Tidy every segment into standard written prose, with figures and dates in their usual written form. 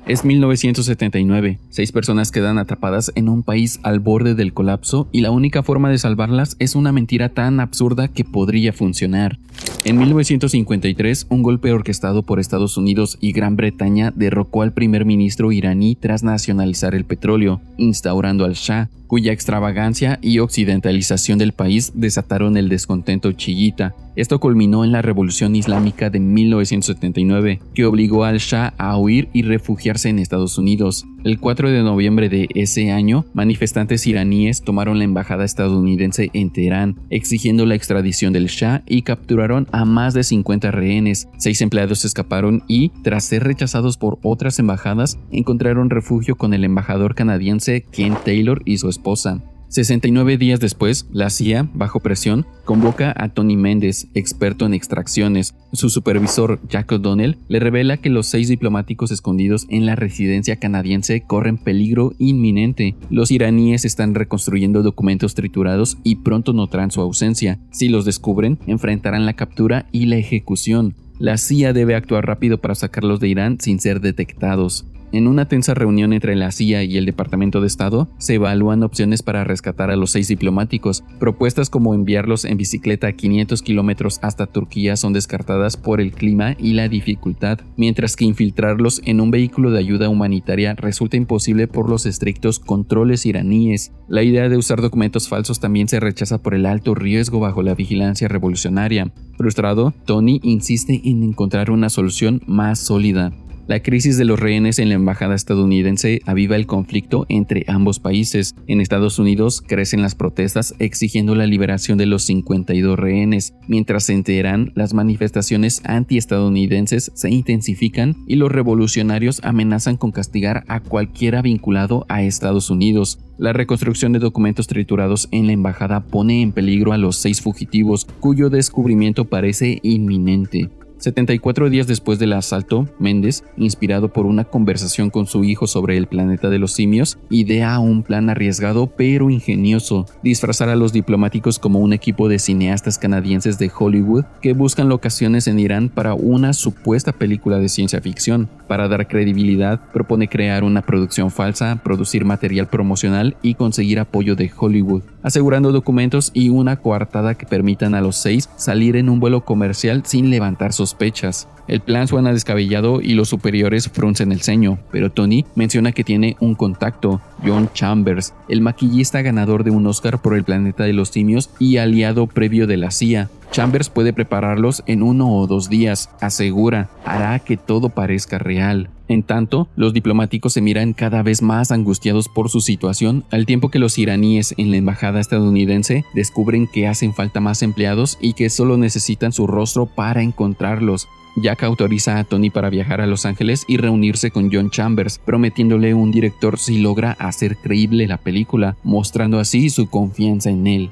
Es 1979. 6 personas quedan atrapadas en un país al borde del colapso y la única forma de salvarlas es una mentira tan absurda que podría funcionar. En 1953, un golpe orquestado por Estados Unidos y Gran Bretaña derrocó al primer ministro iraní tras nacionalizar el petróleo, instaurando al Shah, cuya extravagancia y occidentalización del país desataron el descontento chiita. Esto culminó en la Revolución Islámica de 1979, que obligó al Shah a huir y refugiarse en Estados Unidos. El 4 de noviembre de ese año, manifestantes iraníes tomaron la embajada estadounidense en Teherán, exigiendo la extradición del Shah y capturaron a más de 50 rehenes. 6 empleados escaparon y, tras ser rechazados por otras embajadas, encontraron refugio con el embajador canadiense Ken Taylor y su esposa. 69 días después, la CIA, bajo presión, convoca a Tony Méndez, experto en extracciones. Su supervisor, Jack O'Donnell, le revela que los 6 diplomáticos escondidos en la residencia canadiense corren peligro inminente. Los iraníes están reconstruyendo documentos triturados y pronto notarán su ausencia. Si los descubren, enfrentarán la captura y la ejecución. La CIA debe actuar rápido para sacarlos de Irán sin ser detectados. En una tensa reunión entre la CIA y el Departamento de Estado, se evalúan opciones para rescatar a los 6 diplomáticos. Propuestas como enviarlos en bicicleta a 500 kilómetros hasta Turquía son descartadas por el clima y la dificultad, mientras que infiltrarlos en un vehículo de ayuda humanitaria resulta imposible por los estrictos controles iraníes. La idea de usar documentos falsos también se rechaza por el alto riesgo bajo la vigilancia revolucionaria. Frustrado, Tony insiste en encontrar una solución más sólida. La crisis de los rehenes en la embajada estadounidense aviva el conflicto entre ambos países. En Estados Unidos crecen las protestas exigiendo la liberación de los 52 rehenes, mientras en Teherán las manifestaciones antiestadounidenses se intensifican y los revolucionarios amenazan con castigar a cualquiera vinculado a Estados Unidos. La reconstrucción de documentos triturados en la embajada pone en peligro a los 6 fugitivos, cuyo descubrimiento parece inminente. 74 días después del asalto, Méndez, inspirado por una conversación con su hijo sobre el planeta de los simios, idea un plan arriesgado pero ingenioso: disfrazar a los diplomáticos como un equipo de cineastas canadienses de Hollywood que buscan locaciones en Irán para una supuesta película de ciencia ficción. Para dar credibilidad, propone crear una producción falsa, producir material promocional y conseguir apoyo de Hollywood, asegurando documentos y una coartada que permitan a los 6 salir en un vuelo comercial sin levantar sospechas. El plan suena descabellado y los superiores fruncen el ceño, pero Tony menciona que tiene un contacto: John Chambers, el maquillista ganador de un Oscar por El planeta de los simios y aliado previo de la CIA. Chambers puede prepararlos en 1 o 2 días, asegura, hará que todo parezca real. En tanto, los diplomáticos se miran cada vez más angustiados por su situación, al tiempo que los iraníes en la embajada estadounidense descubren que hacen falta más empleados y que solo necesitan su rostro para encontrarlos. Jack autoriza a Tony para viajar a Los Ángeles y reunirse con John Chambers, prometiéndole un director si logra hacer creíble la película, mostrando así su confianza en él.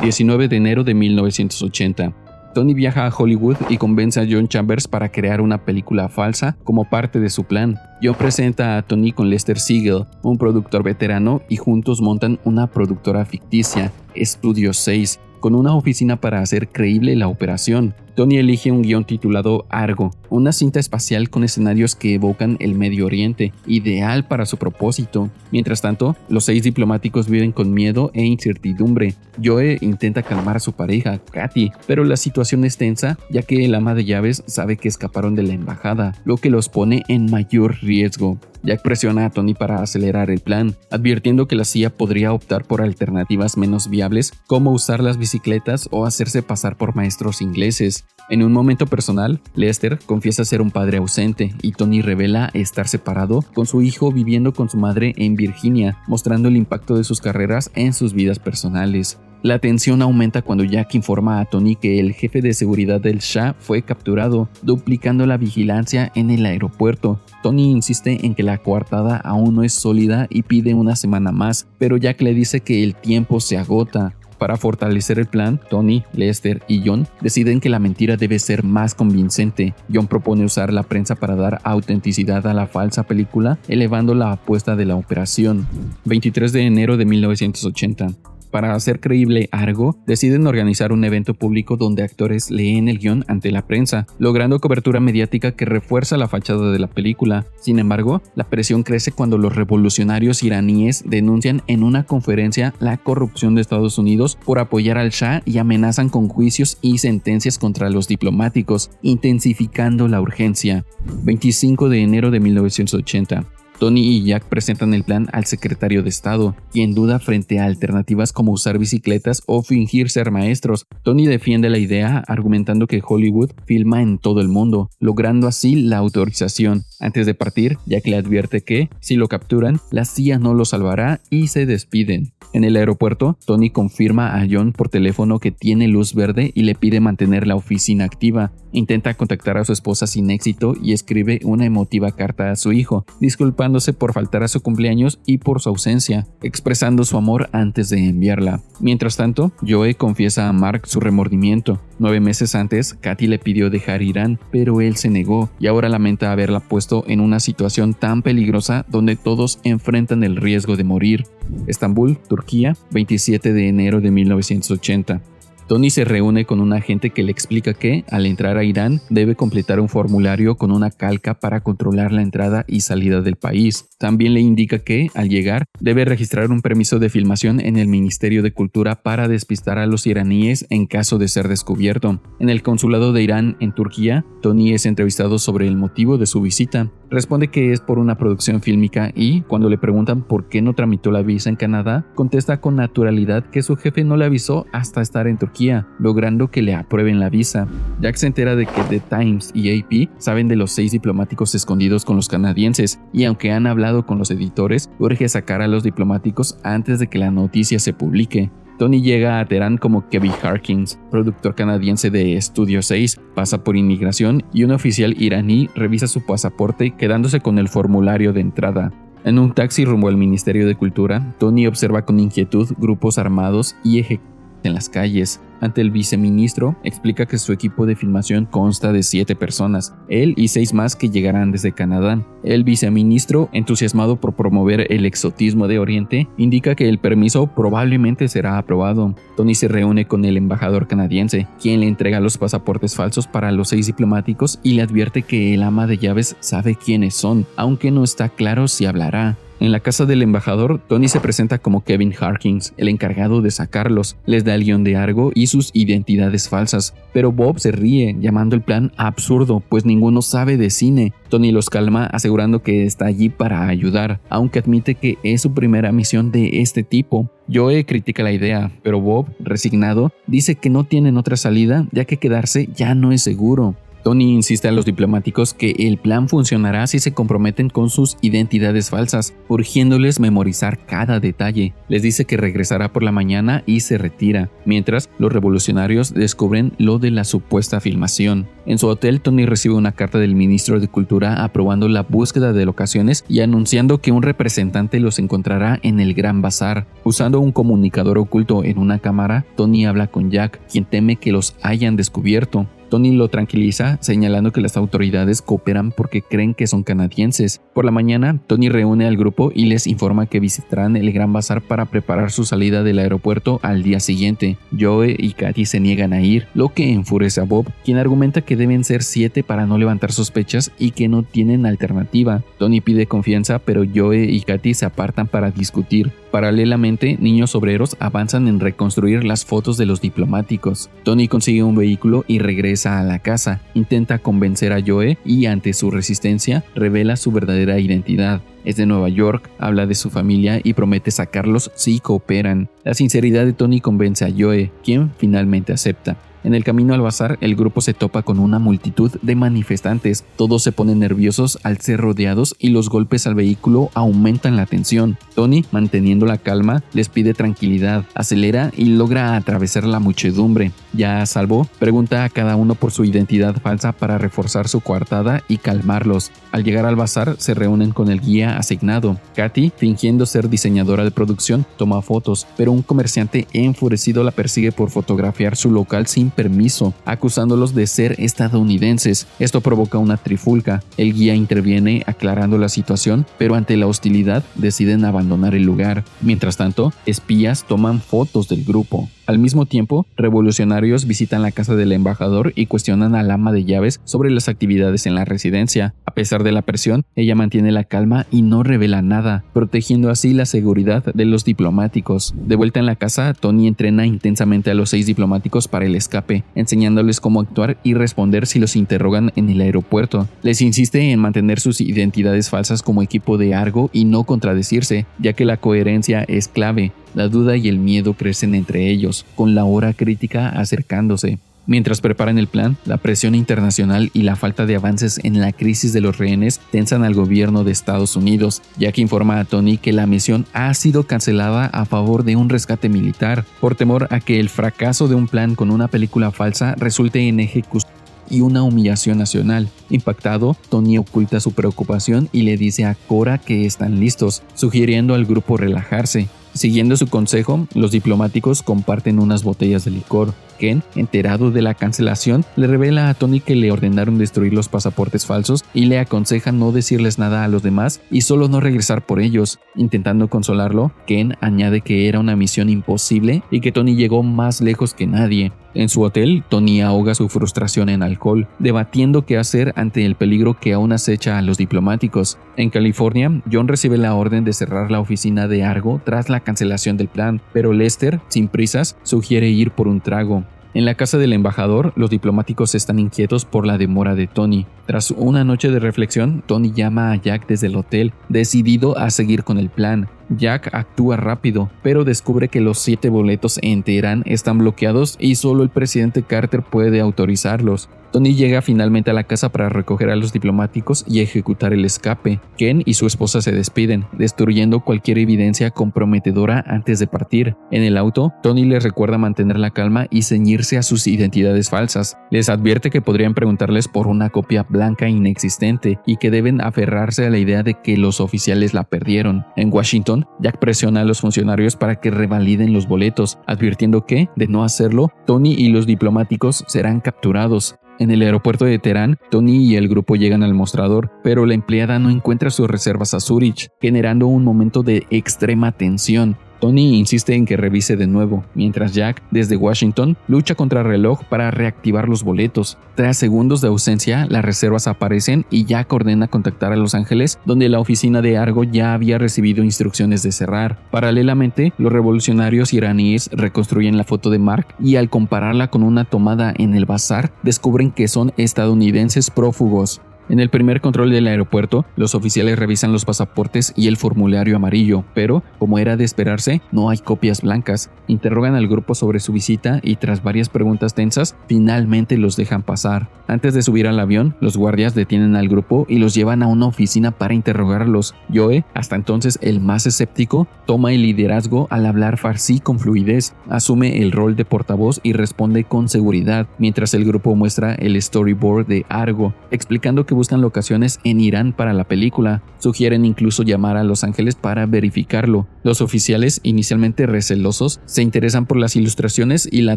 19 de enero de 1980. Tony viaja a Hollywood y convence a John Chambers para crear una película falsa como parte de su plan. John presenta a Tony con Lester Siegel, un productor veterano, y juntos montan una productora ficticia, Studio 6, con una oficina para hacer creíble la operación. Tony elige un guión titulado Argo, una cinta espacial con escenarios que evocan el Medio Oriente, ideal para su propósito. Mientras tanto, los 6 diplomáticos viven con miedo e incertidumbre. Joe intenta calmar a su pareja, Katy, pero la situación es tensa, ya que el ama de llaves sabe que escaparon de la embajada, lo que los pone en mayor riesgo. Jack presiona a Tony para acelerar el plan, advirtiendo que la CIA podría optar por alternativas menos viables, como usar las bicicletas o hacerse pasar por maestros ingleses. En un momento personal, Lester confiesa ser un padre ausente y Tony revela estar separado, con su hijo viviendo con su madre en Virginia, mostrando el impacto de sus carreras en sus vidas personales. La tensión aumenta cuando Jack informa a Tony que el jefe de seguridad del Shah fue capturado, duplicando la vigilancia en el aeropuerto. Tony insiste en que la coartada aún no es sólida y pide una semana más, pero Jack le dice que el tiempo se agota. Para fortalecer el plan, Tony, Lester y John deciden que la mentira debe ser más convincente. John propone usar la prensa para dar autenticidad a la falsa película, elevando la apuesta de la operación. 23 de enero de 1980. Para hacer creíble Argo, deciden organizar un evento público donde actores leen el guión ante la prensa, logrando cobertura mediática que refuerza la fachada de la película. Sin embargo, la presión crece cuando los revolucionarios iraníes denuncian en una conferencia la corrupción de Estados Unidos por apoyar al Shah y amenazan con juicios y sentencias contra los diplomáticos, intensificando la urgencia. 25 de enero de 1980. Tony y Jack presentan el plan al secretario de Estado, quien duda frente a alternativas como usar bicicletas o fingir ser maestros. Tony defiende la idea argumentando que Hollywood filma en todo el mundo, logrando así la autorización. Antes de partir, Jack le advierte que, si lo capturan, la CIA no lo salvará y se despiden. En el aeropuerto, Tony confirma a John por teléfono que tiene luz verde y le pide mantener la oficina activa. Intenta contactar a su esposa sin éxito y escribe una emotiva carta a su hijo, disculpándose por faltar a su cumpleaños y por su ausencia, expresando su amor antes de enviarla. Mientras tanto, Joe confiesa a Mark su remordimiento. 9 meses antes, Katy le pidió dejar Irán, pero él se negó y ahora lamenta haberla puesto en una situación tan peligrosa donde todos enfrentan el riesgo de morir. Estambul, Turquía, 27 de enero de 1980. Tony se reúne con un agente que le explica que, al entrar a Irán, debe completar un formulario con una calca para controlar la entrada y salida del país. También le indica que, al llegar, debe registrar un permiso de filmación en el Ministerio de Cultura para despistar a los iraníes en caso de ser descubierto. En el consulado de Irán en Turquía, Tony es entrevistado sobre el motivo de su visita. Responde que es por una producción fílmica y, cuando le preguntan por qué no tramitó la visa en Canadá, contesta con naturalidad que su jefe no le avisó hasta estar en Turquía, logrando que le aprueben la visa. Jack se entera de que The Times y AP saben de los 6 diplomáticos escondidos con los canadienses, y aunque han hablado con los editores, urge sacar a los diplomáticos antes de que la noticia se publique. Tony llega a Teherán como Kevin Harkins, productor canadiense de Studio 6, pasa por inmigración y un oficial iraní revisa su pasaporte quedándose con el formulario de entrada. En un taxi rumbo al Ministerio de Cultura, Tony observa con inquietud grupos armados y ejecutivos en las calles. Ante el viceministro, explica que su equipo de filmación consta de 7 personas, él y 6 más que llegarán desde Canadá. El viceministro, entusiasmado por promover el exotismo de Oriente, indica que el permiso probablemente será aprobado. Tony se reúne con el embajador canadiense, quien le entrega los pasaportes falsos para los 6 diplomáticos y le advierte que el ama de llaves sabe quiénes son, aunque no está claro si hablará. En la casa del embajador, Tony se presenta como Kevin Harkins, el encargado de sacarlos, les da el guión de Argo y sus identidades falsas, pero Bob se ríe, llamando el plan absurdo, pues ninguno sabe de cine. Tony los calma asegurando que está allí para ayudar, aunque admite que es su primera misión de este tipo. Joe critica la idea, pero Bob, resignado, dice que no tienen otra salida ya que quedarse ya no es seguro. Tony insiste a los diplomáticos que el plan funcionará si se comprometen con sus identidades falsas, urgiéndoles memorizar cada detalle. Les dice que regresará por la mañana y se retira, mientras los revolucionarios descubren lo de la supuesta filmación. En su hotel, Tony recibe una carta del ministro de Cultura aprobando la búsqueda de locaciones y anunciando que un representante los encontrará en el Gran Bazar. Usando un comunicador oculto en una cámara, Tony habla con Jack, quien teme que los hayan descubierto. Tony lo tranquiliza, señalando que las autoridades cooperan porque creen que son canadienses. Por la mañana, Tony reúne al grupo y les informa que visitarán el Gran Bazar para preparar su salida del aeropuerto al día siguiente. Joe y Katy se niegan a ir, lo que enfurece a Bob, quien argumenta que deben ser 7 para no levantar sospechas y que no tienen alternativa. Tony pide confianza, pero Joe y Katy se apartan para discutir. Paralelamente, niños obreros avanzan en reconstruir las fotos de los diplomáticos. Tony consigue un vehículo y regresa a la casa. Intenta convencer a Joe y, ante su resistencia, revela su verdadera identidad. Es de Nueva York, habla de su familia y promete sacarlos si cooperan. La sinceridad de Tony convence a Joe, quien finalmente acepta. En el camino al bazar, el grupo se topa con una multitud de manifestantes. Todos se ponen nerviosos al ser rodeados y los golpes al vehículo aumentan la tensión. Tony, manteniendo la calma, les pide tranquilidad, acelera y logra atravesar la muchedumbre. Ya a salvo, pregunta a cada uno por su identidad falsa para reforzar su coartada y calmarlos. Al llegar al bazar, se reúnen con el guía asignado. Katy, fingiendo ser diseñadora de producción, toma fotos, pero un comerciante enfurecido la persigue por fotografiar su local sin sin permiso, acusándolos de ser estadounidenses. Esto provoca una trifulca. El guía interviene aclarando la situación, pero ante la hostilidad deciden abandonar el lugar. Mientras tanto, espías toman fotos del grupo. Al mismo tiempo, revolucionarios visitan la casa del embajador y cuestionan al ama de llaves sobre las actividades en la residencia. A pesar de la presión, ella mantiene la calma y no revela nada, protegiendo así la seguridad de los diplomáticos. De vuelta en la casa, Tony entrena intensamente a los 6 diplomáticos para el escape, enseñándoles cómo actuar y responder si los interrogan en el aeropuerto. Les insiste en mantener sus identidades falsas como equipo de Argo y no contradecirse, ya que la coherencia es clave. La duda y el miedo crecen entre ellos, con la hora crítica acercándose. Mientras preparan el plan, la presión internacional y la falta de avances en la crisis de los rehenes tensan al gobierno de Estados Unidos, ya que informa a Tony que la misión ha sido cancelada a favor de un rescate militar, por temor a que el fracaso de un plan con una película falsa resulte en ejecución y una humillación nacional. Impactado, Tony oculta su preocupación y le dice a Cora que están listos, sugiriendo al grupo relajarse. Siguiendo su consejo, los diplomáticos comparten unas botellas de licor. Ken, enterado de la cancelación, le revela a Tony que le ordenaron destruir los pasaportes falsos y le aconseja no decirles nada a los demás y solo no regresar por ellos. Intentando consolarlo, Ken añade que era una misión imposible y que Tony llegó más lejos que nadie. En su hotel, Tony ahoga su frustración en alcohol, debatiendo qué hacer ante el peligro que aún acecha a los diplomáticos. En California, John recibe la orden de cerrar la oficina de Argo tras la cancelación del plan, pero Lester, sin prisas, sugiere ir por un trago. En la casa del embajador, los diplomáticos están inquietos por la demora de Tony. Tras una noche de reflexión, Tony llama a Jack desde el hotel, decidido a seguir con el plan. Jack actúa rápido, pero descubre que los 7 boletos en Teherán están bloqueados y solo el presidente Carter puede autorizarlos. Tony llega finalmente a la casa para recoger a los diplomáticos y ejecutar el escape. Ken y su esposa se despiden, destruyendo cualquier evidencia comprometedora antes de partir. En el auto, Tony les recuerda mantener la calma y ceñirse a sus identidades falsas. Les advierte que podrían preguntarles por una copia blanca inexistente y que deben aferrarse a la idea de que los oficiales la perdieron. En Washington, Jack presiona a los funcionarios para que revaliden los boletos, advirtiendo que, de no hacerlo, Tony y los diplomáticos serán capturados. En el aeropuerto de Teherán, Tony y el grupo llegan al mostrador, pero la empleada no encuentra sus reservas a Zurich, generando un momento de extrema tensión. Tony insiste en que revise de nuevo, mientras Jack, desde Washington, lucha contra el reloj para reactivar los boletos. Tras segundos de ausencia, las reservas aparecen y Jack ordena contactar a Los Ángeles, donde la oficina de Argo ya había recibido instrucciones de cerrar. Paralelamente, los revolucionarios iraníes reconstruyen la foto de Mark y al compararla con una tomada en el bazar, descubren que son estadounidenses prófugos. En el primer control del aeropuerto, los oficiales revisan los pasaportes y el formulario amarillo, pero, como era de esperarse, no hay copias blancas. Interrogan al grupo sobre su visita y tras varias preguntas tensas, finalmente los dejan pasar. Antes de subir al avión, los guardias detienen al grupo y los llevan a una oficina para interrogarlos. Joe, hasta entonces el más escéptico, toma el liderazgo al hablar farsi con fluidez, asume el rol de portavoz y responde con seguridad, mientras el grupo muestra el storyboard de Argo, explicando que buscan locaciones en Irán para la película. Sugieren incluso llamar a Los Ángeles para verificarlo. Los oficiales, inicialmente recelosos, se interesan por las ilustraciones y la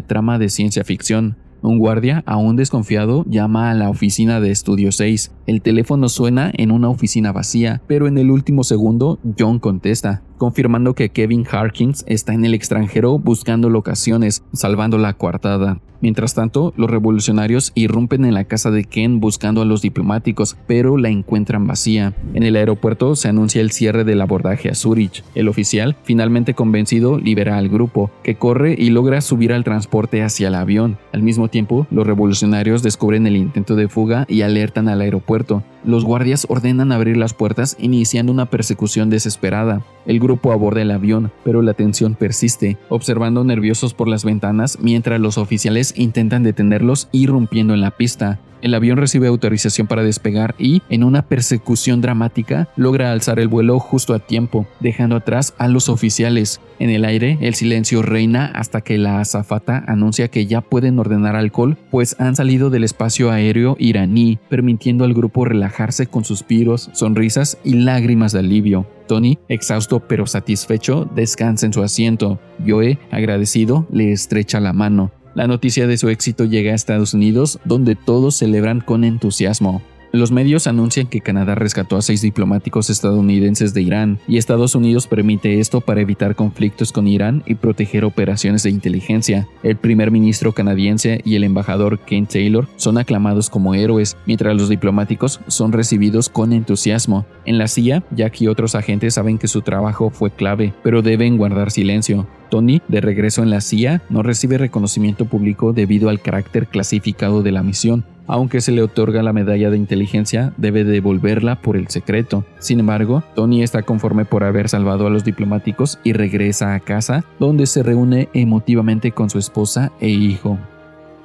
trama de ciencia ficción. Un guardia, aún desconfiado, llama a la oficina de Estudio 6. El teléfono suena en una oficina vacía, pero en el último segundo, John contesta, confirmando que Kevin Harkins está en el extranjero buscando locaciones, salvando la coartada. Mientras tanto, los revolucionarios irrumpen en la casa de Ken buscando a los diplomáticos, pero la encuentran vacía. En el aeropuerto se anuncia el cierre del abordaje a Zurich. El oficial, finalmente convencido, libera al grupo, que corre y logra subir al transporte hacia el avión. Al mismo tiempo, los revolucionarios descubren el intento de fuga y alertan al aeropuerto. Los guardias ordenan abrir las puertas, iniciando una persecución desesperada. El grupo aborda el avión, pero la tensión persiste, observando nerviosos por las ventanas mientras los oficiales intentan detenerlos irrumpiendo en la pista. El avión recibe autorización para despegar y, en una persecución dramática, logra alzar el vuelo justo a tiempo, dejando atrás a los oficiales. En el aire, el silencio reina hasta que la azafata anuncia que ya pueden ordenar alcohol, pues han salido del espacio aéreo iraní, permitiendo al grupo relajarse con suspiros, sonrisas y lágrimas de alivio. Tony, exhausto pero satisfecho, descansa en su asiento. Joe, agradecido, le estrecha la mano. La noticia de su éxito llega a Estados Unidos, donde todos celebran con entusiasmo. Los medios anuncian que Canadá rescató a 6 diplomáticos estadounidenses de Irán y Estados Unidos permite esto para evitar conflictos con Irán y proteger operaciones de inteligencia. El primer ministro canadiense y el embajador Ken Taylor son aclamados como héroes, mientras los diplomáticos son recibidos con entusiasmo. En la CIA, Jack y otros agentes saben que su trabajo fue clave, pero deben guardar silencio. Tony, de regreso en la CIA, no recibe reconocimiento público debido al carácter clasificado de la misión. Aunque se le otorga la medalla de inteligencia, debe devolverla por el secreto. Sin embargo, Tony está conforme por haber salvado a los diplomáticos y regresa a casa, donde se reúne emotivamente con su esposa e hijo.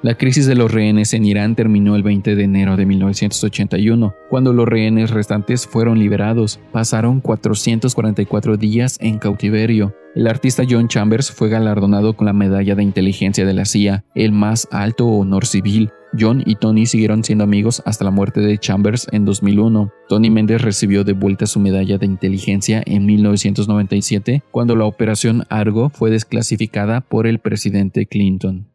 La crisis de los rehenes en Irán terminó el 20 de enero de 1981, cuando los rehenes restantes fueron liberados. Pasaron 444 días en cautiverio. El artista John Chambers fue galardonado con la medalla de inteligencia de la CIA, el más alto honor civil. John y Tony siguieron siendo amigos hasta la muerte de Chambers en 2001. Tony Méndez recibió de vuelta su medalla de inteligencia en 1997, cuando la operación Argo fue desclasificada por el presidente Clinton.